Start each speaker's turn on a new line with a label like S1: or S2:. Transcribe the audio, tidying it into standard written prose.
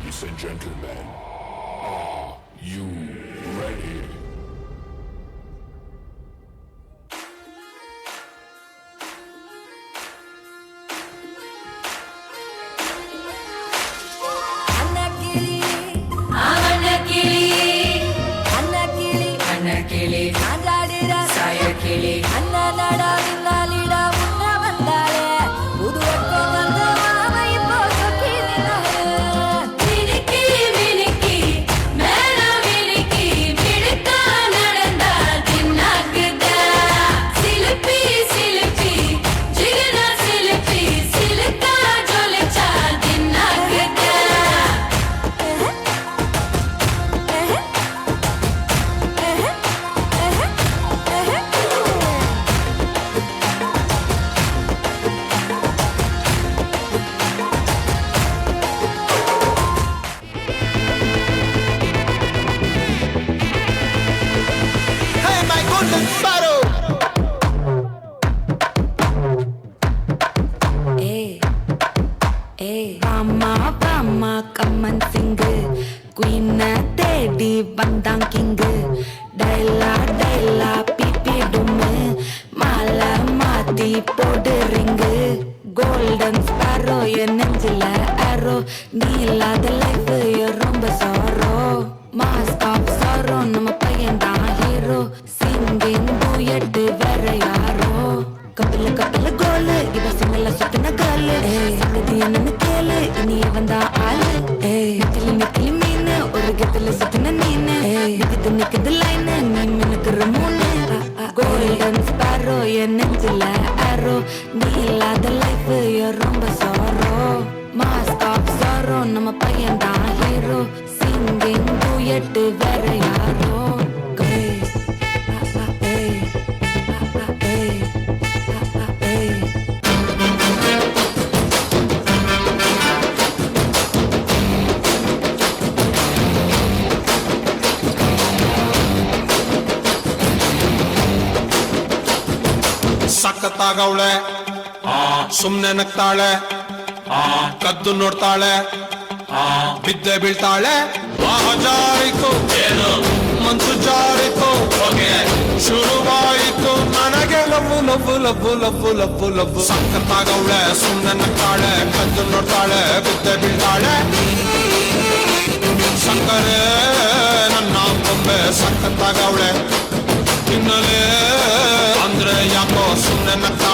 S1: Ladies and gentlemen, are you ready?
S2: கம்மன் சிங்கு குயின தேடி வந்தான் king டைலா டைலா BP டும்மு மாலை மாத்தி போடு ரிங்கு கோல்டன் ஸ்பாரோ என் நெஞ்சில ஆரோ நீ இல்லாத லைஃப் ரொம்ப சாரோ மாஸ்க் ஆஃப் சாரோ நம்ம பையன் தான் ஹீரோ சிங்கிங் டூயட் வேற யாரோ கப்பல கப்பல கோலு இவ சிங்கல சுத்தின காலு சங்கதி என்னன்னு கேளு இனி வந்தா ஆளு நெத்திலி நெத்திலி மீனு ஒரு கெத்துல சுத்தின நீனு நிக்குது நிக்குது லைனு நீ மினுக்குற மூணு கோல்டன் ஸ்பாரோ என் நெஞ்சில ஆரோ நீ இல்லாத லைஃப் ரொம்ப சாரோ மாஸ்க் ஆஃப் சாரோ நம்ம பையன் தான் ஹீரோ சிங்கிங் டூயட் வேற யாரோ
S3: ಸಖತ್ತಾಗವಳೆ ಸುಮ್ನೆ ನಗ್ತಾಳೆ ಕದ್ದು ನೋಡ್ತಾಳೆ ಬಿದ್ದೆ ಬೀಳ್ತಾಳೆ ಜಾರಿತು ಮನ್ಸು ಜಾರಿತು ಶುರುವಾಯಿತು ನನಗೆ love love love love love love ಸಖತ್ತಾಗವಳೆ ಸುಮ್ನೆ ನಗ್ತಾಳೆ ಕದ್ದು ನೋಡ್ತಾಳೆ ಬಿದ್ದೆ ಬೀಳ್ತಾಳೆ ಸಕ್ಕರೆ ನನ್ನ ಕೊಂಬೆ ಸಖತ್ತಾಗವಳೆ ಹಿನ್ನಲೆ ಅಂದ್ರೆ ಯಾಕೋ ಸುಮ್ಮನೆ ನಕ್ಕ